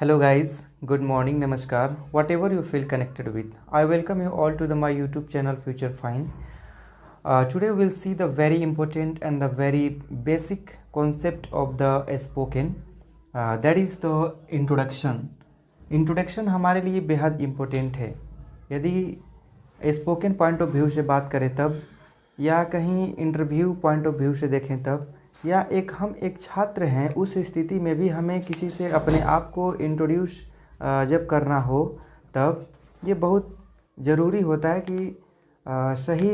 Hello guys, good morning, namaskar, whatever you feel connected with. I welcome you all to my YouTube channel Future Fine. Today we'll see the very important and the very basic concept of the spoken. That is the introduction. Introduction हमारे लिए बेहद important है। यदि spoken point of view से बात करें तब, या कहीं इंटरव्यू पॉइंट ऑफ व्यू से देखें तब, या हम एक छात्र हैं, उस स्थिति में भी हमें किसी से अपने आप को इंट्रोड्यूस जब करना हो तब ये बहुत ज़रूरी होता है कि सही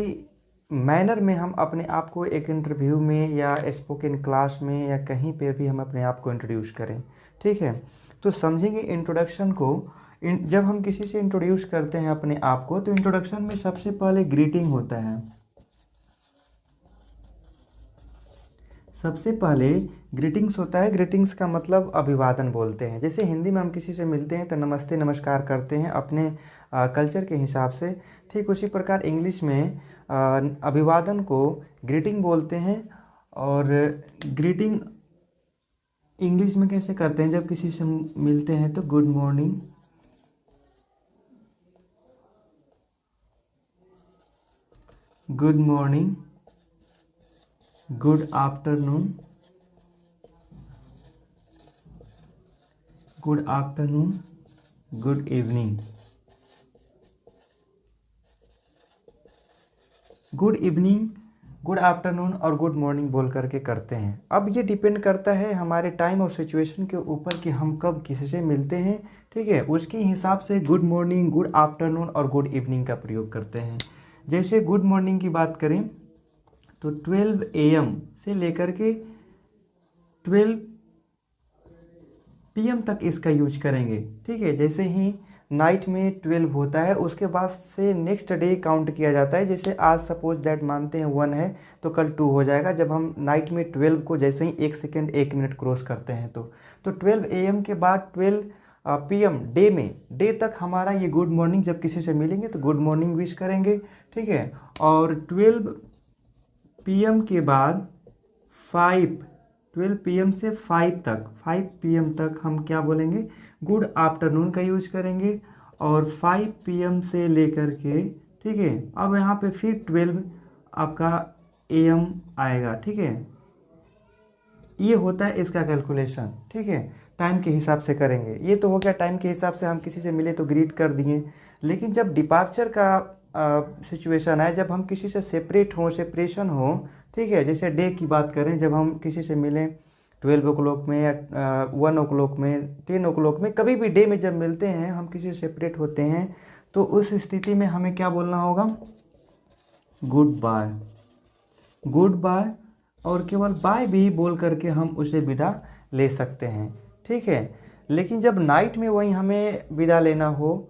मैनर में हम अपने आप को एक इंटरव्यू में या स्पोकन क्लास में या कहीं पे भी हम अपने आप को इंट्रोड्यूस करें। ठीक है, तो समझेंगे इंट्रोडक्शन को। जब हम किसी से इंट्रोड्यूस करते हैं अपने आप को, तो इंट्रोडक्शन में सबसे पहले ग्रीटिंग होता है। सबसे पहले ग्रीटिंग्स होता है। ग्रीटिंग्स का मतलब अभिवादन बोलते हैं। जैसे हिंदी में हम किसी से मिलते हैं तो नमस्ते नमस्कार करते हैं अपने कल्चर के हिसाब से, ठीक उसी प्रकार इंग्लिश में अभिवादन को ग्रीटिंग बोलते हैं। और ग्रीटिंग इंग्लिश में कैसे करते हैं? जब किसी से मिलते हैं तो good morning, good morning, good afternoon, good afternoon, good evening. Good evening, good afternoon और गुड मॉर्निंग बोल करके करते हैं। अब ये डिपेंड करता है हमारे टाइम और सिचुएशन के ऊपर कि हम कब किसी से मिलते हैं। ठीक है, उसके हिसाब से गुड मॉर्निंग, गुड आफ्टरनून और गुड इवनिंग का प्रयोग करते हैं। जैसे गुड मॉर्निंग की बात करें तो 12 AM से लेकर के 12 PM तक इसका यूज करेंगे। ठीक है, जैसे ही नाइट में 12 होता है उसके बाद से नेक्स्ट डे काउंट किया जाता है। जैसे आज सपोज दैट मानते हैं 1 है तो कल 2 हो जाएगा। जब हम नाइट में 12 को जैसे ही 1 सेकेंड 1 मिनट क्रॉस करते हैं तो 12 AM के बाद 12 PM डे तक हमारा ये गुड मॉर्निंग, जब किसी से मिलेंगे तो गुड मॉर्निंग विश करेंगे। ठीक है, और 12 PM के बाद 12 PM से 5 PM तक हम क्या बोलेंगे? गुड आफ्टरनून का यूज करेंगे। और 5 PM से लेकर के, ठीक है, अब यहाँ पे फिर 12 आपका AM आएगा। ठीक है, ये होता है इसका कैलकुलेशन। ठीक है, टाइम के हिसाब से करेंगे। ये तो हो गया टाइम के हिसाब से, हम किसी से मिले तो ग्रीट कर दिए। लेकिन जब डिपार्चर का सिचुएशन है, जब हम किसी से सेपरेशन हो, ठीक है, जैसे डे की बात करें, जब हम किसी से मिलें 12 o'clock में या 1 o'clock में, 10 o'clock में, कभी भी डे में जब मिलते हैं, हम किसी से सेपरेट होते हैं, तो उस स्थिति में हमें क्या बोलना होगा? Good bye. गुड बाय, और केवल बाय भी बोल करके हम उसे विदा ले सकते हैं। ठीक है, लेकिन जब नाइट में वही हमें विदा लेना हो,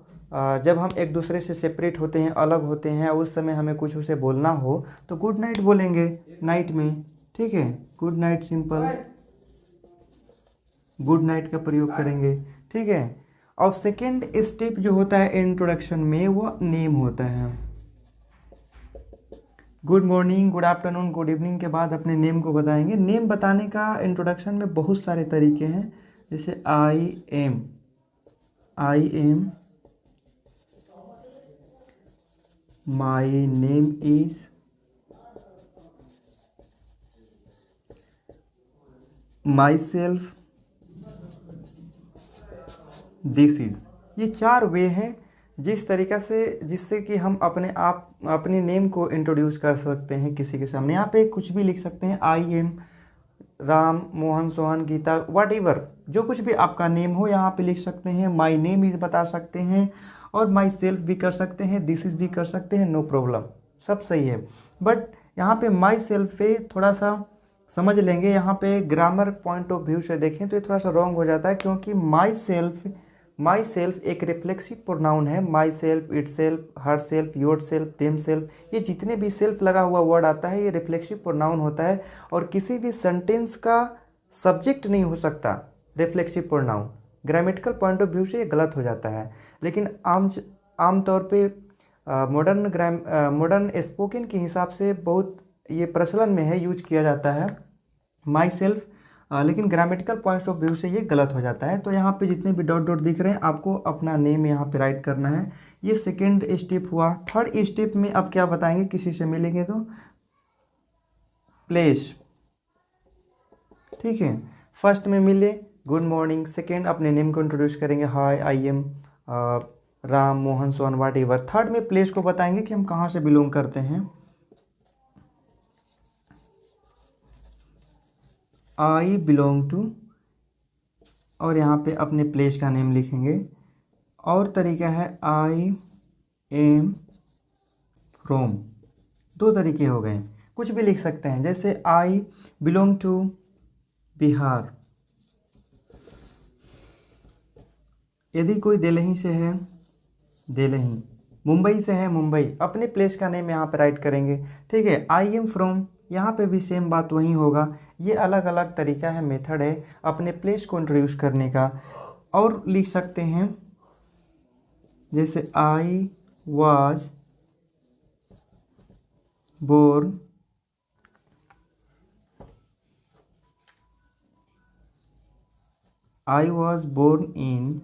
जब हम एक दूसरे से सेपरेट होते हैं, अलग होते हैं, उस समय हमें कुछ उसे बोलना हो तो गुड नाइट बोलेंगे नाइट में। ठीक है, good night, simple good night का प्रयोग करेंगे। ठीक है, और सेकेंड स्टेप जो होता है इंट्रोडक्शन में, वो नेम होता है। Good morning, good afternoon, good evening के बाद अपने नेम को बताएंगे। नेम बताने का इंट्रोडक्शन में बहुत सारे तरीके हैं। जैसे I am, my name is, my self, this is. ये 4 वे हैं जिस तरीक़ा से, जिससे कि हम अपने नेम को इंट्रोड्यूस कर सकते हैं किसी के सामने। यहाँ पे कुछ भी लिख सकते हैं, I am Ram, Mohan, Sohan, Geeta, whatever, जो कुछ भी आपका नेम हो यहाँ पे लिख सकते हैं। माई नेम इज बता सकते हैं, और माई सेल्फ भी कर सकते हैं, दिस इज भी कर सकते हैं, नो प्रॉब्लम, सब सही है। बट यहाँ पे माई सेल्फ पे थोड़ा सा समझ लेंगे। यहाँ पे ग्रामर पॉइंट ऑफ व्यू से देखें तो ये थोड़ा सा रॉन्ग हो जाता है, क्योंकि माई सेल्फ एक रिफ्लेक्सिव प्रोनाउन है। My self, it self, her self, your self, them self, ये जितने भी सेल्फ लगा हुआ वर्ड आता है ये रिफ्लेक्सिव प्रोनाउन होता है। और किसी भी सेंटेंस का सब्जेक्ट नहीं हो सकता reflexive pronoun. Grammatical point of view से ये गलत हो जाता है। लेकिन आमतौर पे मॉडर्न स्पोकन के हिसाब से बहुत ये प्रचलन में है, यूज किया जाता है। माई सेल्फ लेकिन ग्रामेटिकल पॉइंट ऑफ व्यू से ये गलत हो जाता है। तो यहाँ पे जितने भी डॉट डॉट दिख रहे हैं आपको अपना नेम यहाँ पे राइट करना है। ये सेकेंड स्टेप हुआ। थर्ड स्टेप में अब क्या बताएंगे, किसी से मिलेंगे तो प्लेस, ठीक है। फर्स्ट में मिले गुड मॉर्निंग, सेकेंड अपने नेम को इंट्रोड्यूस करेंगे, hi I am Ram Mohan Sohan whatever. Third में प्लेस को बताएंगे कि हम कहाँ से बिलोंग करते हैं, आई बिलोंग टू, और यहाँ पे अपने प्लेस का नेम लिखेंगे। और तरीका है आई एम फ्रॉम। दो तरीके हो गए, कुछ भी लिख सकते हैं, जैसे आई बिलोंग टू बिहार। यदि कोई दिल्ली से है दिल्ली, मुंबई से है मुंबई, अपने प्लेस का नेम यहाँ पे राइट करेंगे, ठीक है। आई एम फ्रॉम, यहाँ पे भी सेम बात वही होगा। ये अलग अलग तरीका है, मेथड है अपने प्लेस को इंट्रोड्यूस करने का। और लिख सकते हैं जैसे I was born in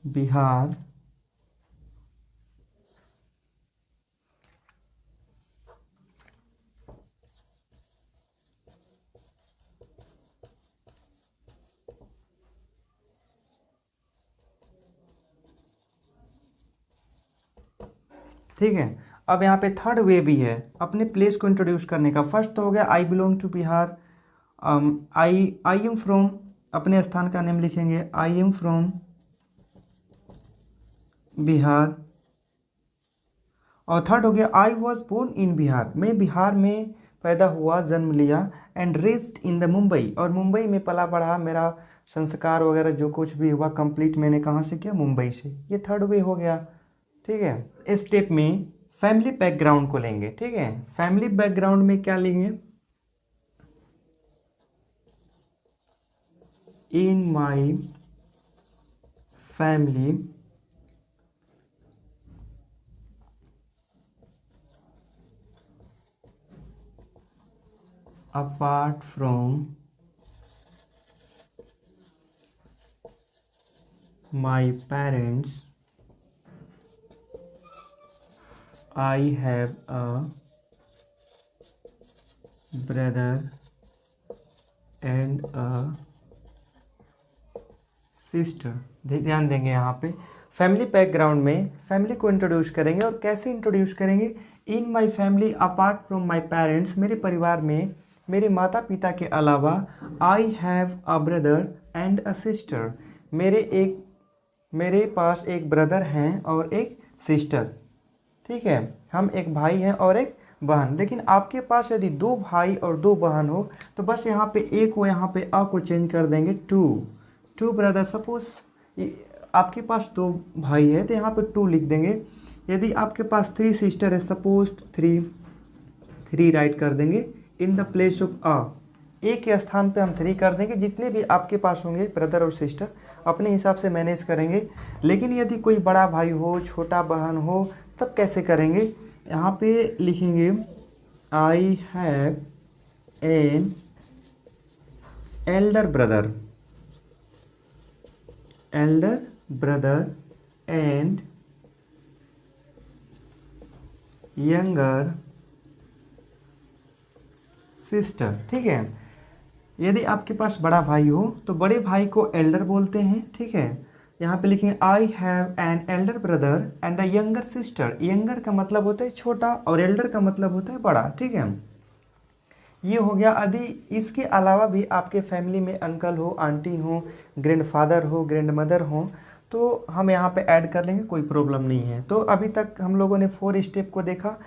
Bihar ठीक है। अब यहाँ पे थर्ड वे भी है अपने प्लेस को इंट्रोड्यूस करने का। फर्स्ट तो हो गया I belong to Bihar, I am from, अपने स्थान का नेम लिखेंगे, आई एम फ्रॉम बिहार। और थर्ड हो गया I was born in Bihar, मैं बिहार में पैदा हुआ, जन्म लिया, and raised in the Mumbai, और मुंबई में पला बढ़ा, मेरा संस्कार वगैरह जो कुछ भी हुआ कंप्लीट मैंने कहाँ से किया, मुंबई से। ये थर्ड वे हो गया, ठीक है। इस स्टेप में फैमिली बैकग्राउंड को लेंगे, ठीक है। फैमिली बैकग्राउंड में क्या लेंगे, in my family apart from my parents I have a brother and a sister। ध्यान देंगे यहाँ पे फैमिली बैकग्राउंड में फैमिली को इंट्रोड्यूस करेंगे। और कैसे इंट्रोड्यूस करेंगे, in my family apart from my parents, मेरे परिवार में मेरे माता पिता के अलावा I have a brother and a sister, मेरे पास एक ब्रदर हैं और एक सिस्टर, ठीक है। हम एक भाई हैं और एक बहन। लेकिन आपके पास यदि दो भाई और दो बहन हो तो बस यहाँ पे एक को यहाँ पे अ को चेंज कर देंगे, टू ब्रदर। सपोज आपके पास दो भाई है तो यहाँ पे टू लिख देंगे। यदि आपके पास थ्री सिस्टर है, सपोज थ्री राइट कर देंगे in the place of a, एक के स्थान पे हम थ्री कर देंगे। जितने भी आपके पास होंगे ब्रदर और सिस्टर अपने हिसाब से मैनेज करेंगे। लेकिन यदि कोई बड़ा भाई हो, छोटा बहन हो, तब कैसे करेंगे, यहाँ पे लिखेंगे I have an elder brother and younger sister, ठीक है। यदि आपके पास बड़ा भाई हो तो बड़े भाई को एल्डर बोलते हैं, ठीक है। यहाँ पे लिखेंगे I have an elder brother and a younger sister. Younger का मतलब होता है छोटा और एल्डर का मतलब होता है बड़ा, ठीक है। ये हो गया। यदि इसके अलावा भी आपके फैमिली में अंकल हो, आंटी हो, ग्रैंडफादर हो, ग्रैंडमदर हो, तो हम यहाँ पे ऐड कर लेंगे, कोई प्रॉब्लम नहीं है। तो अभी तक हम लोगों ने 4 स्टेप को देखा।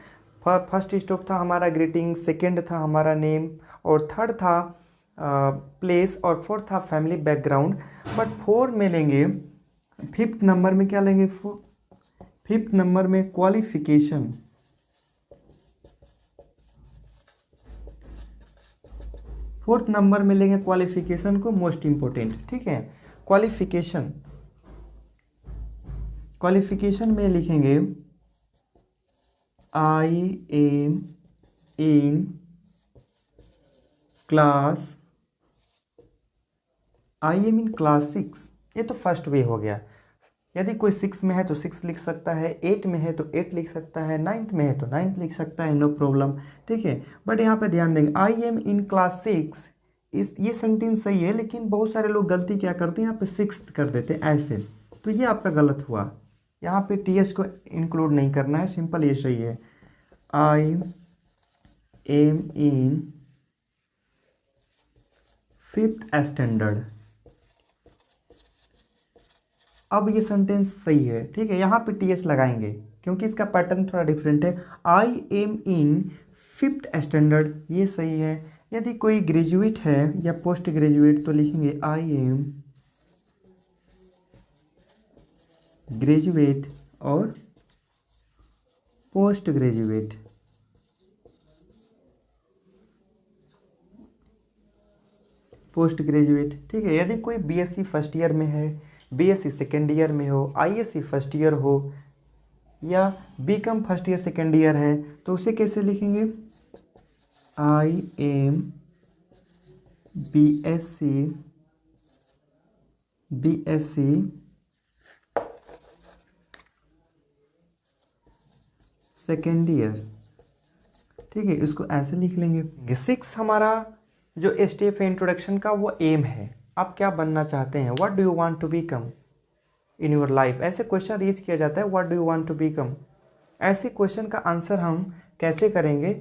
फर्स्ट स्टेप था हमारा ग्रीटिंग, सेकंड था हमारा नेम, और थर्ड था प्लेस, और फोर्थ था फैमिली बैकग्राउंड। बट 4 में लेंगे, फिफ्थ नंबर में क्या लेंगे, फिफ्थ नंबर में क्वालिफिकेशन। फोर्थ नंबर में लेंगे क्वालिफिकेशन को, मोस्ट इंपॉर्टेंट, ठीक है। क्वालिफिकेशन में लिखेंगे I M in class, I am in class 6, ये तो फर्स्ट वे हो गया। यदि कोई 6 में है तो 6 लिख सकता है, 8 में है तो 8 लिख सकता है, 9th में है तो 9th लिख सकता है, नो प्रॉब्लम, ठीक है। बट यहाँ पे ध्यान देंगे, आई एम इन क्लास 6, इस ये सेंटेंस सही है, लेकिन बहुत सारे लोग गलती क्या करते हैं, यहाँ पे 6th कर देते हैं ऐसे, तो ये आपका गलत हुआ। यहाँ पे टी एच को इंक्लूड नहीं करना है, सिंपल ये सही है। I am in 5th standard, अब ये सेंटेंस सही है, ठीक है। यहाँ पे टी एच लगाएंगे क्योंकि इसका पैटर्न थोड़ा डिफरेंट है। I am in 5th standard, ये सही है। यदि कोई ग्रेजुएट है या पोस्ट ग्रेजुएट तो लिखेंगे आई एम ग्रेजुएट और पोस्ट ग्रेजुएट। पोस्ट ग्रेजुएट, ठीक है। यदि कोई बीएससी फर्स्ट ईयर में है, बीएससी सेकेंड ईयर में हो, आईएससी फर्स्ट ईयर हो या BCom first year second year है तो उसे कैसे लिखेंगे, I am BSc second year, ठीक है, इसको ऐसे लिख लेंगे। 6 हमारा जो स्टेप है इंट्रोडक्शन का वो एम है, आप क्या बनना चाहते हैं, what do you want to become in your life, ऐसे क्वेश्चन रीच किया जाता है, what do you want to become. ऐसे क्वेश्चन का आंसर हम कैसे करेंगे,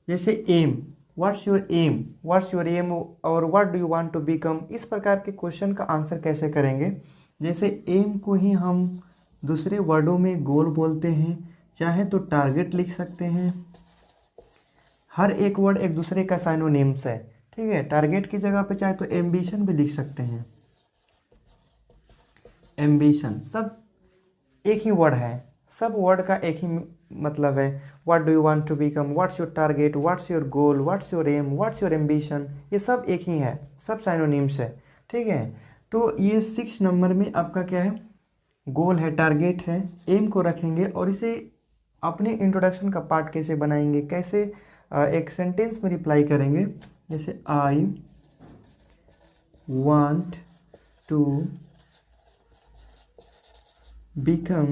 जैसे एम, व्हाट्स योर एम और what do you want to become, इस प्रकार के क्वेश्चन का आंसर कैसे करेंगे। जैसे एम को ही हम दूसरे वर्डों में गोल बोलते हैं, चाहे तो टारगेट लिख सकते हैं, हर एक वर्ड एक दूसरे का साइनोनिम्स है, ठीक है। टारगेट की जगह पे चाहे तो एम्बिशन भी लिख सकते हैं, एम्बिशन, सब एक ही वर्ड है, सब वर्ड का एक ही मतलब है। What do you want to become, what's your target, what's your goal, what's your aim, what's your ambition, ये सब एक ही है, सब साइनोनिम्स है, ठीक है। तो ये 6 नंबर में आपका क्या है, गोल है, टारगेट है, एम को रखेंगे और इसे अपने इंट्रोडक्शन का पार्ट कैसे बनाएंगे, कैसे एक सेंटेंस में रिप्लाई करेंगे। जैसे I want to become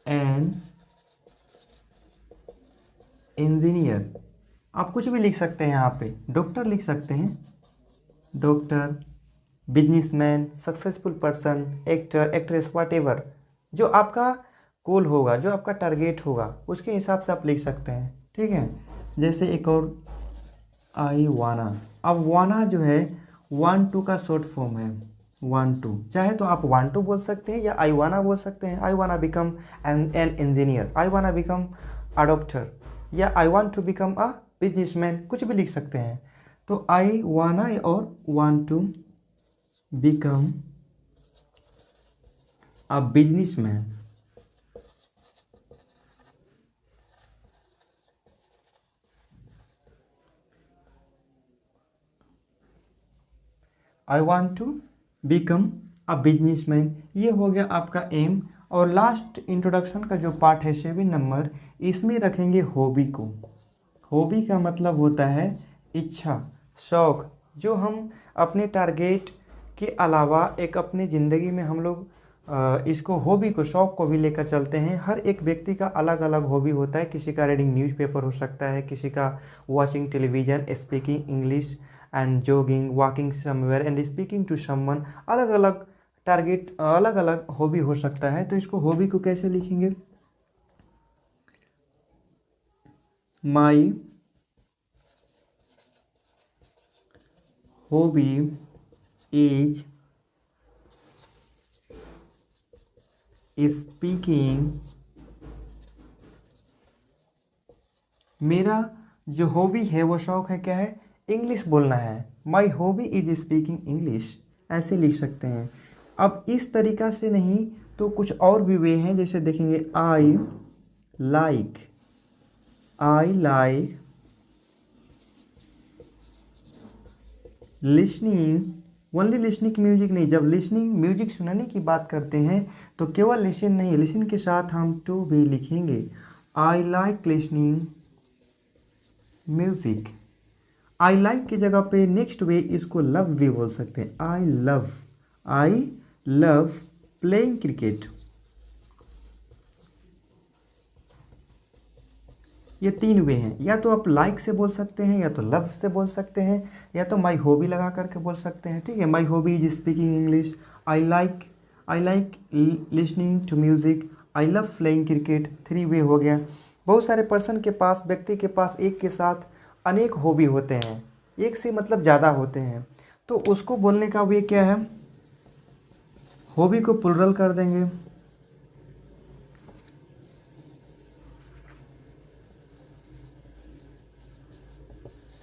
an engineer, आप कुछ भी लिख सकते हैं, यहाँ पे डॉक्टर लिख सकते हैं, doctor, businessman, successful person, actor, actress, whatever, जो आपका गोल होगा, जो आपका टारगेट होगा उसके हिसाब से आप लिख सकते हैं, ठीक है। जैसे एक और आई वाना, अब वाना जो है 1 2 का शॉर्ट फॉर्म है, 1 2, चाहे तो आप 1 2 बोल सकते हैं या आई वाना बोल सकते हैं, आई वाना बिकम एन इंजीनियर, आई वाना बिकम अ डॉक्टर या I want to become a businessman, कुछ भी लिख सकते हैं। तो आई वाना और 1 to become a businessman, I want to become a businessman, ये हो गया आपका एम। और लास्ट इंट्रोडक्शन का जो पार्ट है 7 नंबर, इसमें रखेंगे हॉबी को। हॉबी का मतलब होता है इच्छा, शौक, जो हम अपने टारगेट के अलावा एक अपनी ज़िंदगी में हम लोग इसको हॉबी को, शौक को भी लेकर चलते हैं। हर एक व्यक्ति का अलग अलग हॉबी होता है, किसी का रीडिंग न्यूज़पेपर हो सकता है, किसी का watching television, speaking English and jogging, walking somewhere and speaking to someone, अलग अलग टारगेट, अलग अलग हॉबी हो सकता है। तो इसको हॉबी को कैसे लिखेंगे, माई हॉबी इज स्पीकिंग, मेरा जो हॉबी है वो शौक है, क्या है, इंग्लिश बोलना है, my hobby is speaking English, ऐसे लिख सकते हैं। अब इस तरीका से नहीं तो कुछ और भी वे हैं, जैसे देखेंगे आई like listening, only listening music नहीं, जब लिसनिंग म्यूजिक सुनने की बात करते हैं तो केवल लिसन नहीं, लिसन के साथ हम टू भी लिखेंगे। आई like listening music. I like की जगह पे नेक्स्ट वे इसको लव भी बोल सकते हैं। आई लव प्लेइंग क्रिकेट। ये 3 वे हैं, या तो आप लाइक से बोल सकते हैं, या तो लव से बोल सकते हैं, या तो माई हॉबी लगा करके बोल सकते हैं। ठीक है, my hobby is speaking English. I like listening to music. I love playing cricket. 3 way हो गया। बहुत सारे पर्सन के पास, व्यक्ति के पास एक के साथ अनेक हॉबी होते हैं, एक से मतलब ज़्यादा होते हैं, तो उसको बोलने का वे क्या है, हॉबी को प्लुरल कर देंगे।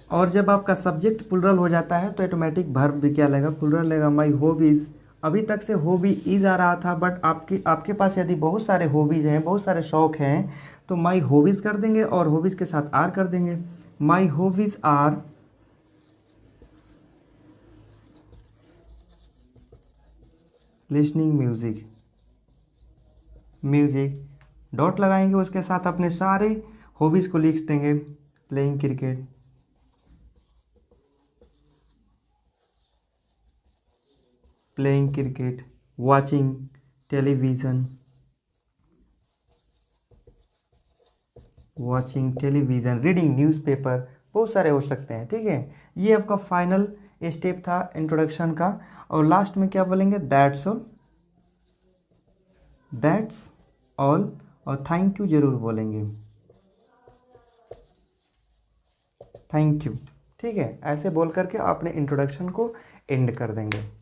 और जब आपका सब्जेक्ट प्लुरल हो जाता है तो ऑटोमेटिक वर्ब भी क्या लगेगा, प्लुरल लगेगा। माई हॉबीज़। अभी तक से हॉबी इज आ रहा था, बट आपके पास यदि बहुत सारे हॉबीज़ हैं, बहुत सारे शौक हैं, तो माई हॉबीज़ कर देंगे और हॉबीज़ के साथ आर कर देंगे। My hobbies are listening music. Dot लगाएंगे, उसके साथ अपने सारे हॉबीज़ को लिख देंगे। Playing cricket, playing cricket, watching television, reading newspaper, बहुत सारे हो सकते हैं। ठीक है, ये आपका फाइनल स्टेप था इंट्रोडक्शन का। और लास्ट में क्या बोलेंगे, दैट्स ऑल, और थैंक यू जरूर बोलेंगे, थैंक यू। ठीक है, ऐसे बोल करके अपने इंट्रोडक्शन को एंड कर देंगे।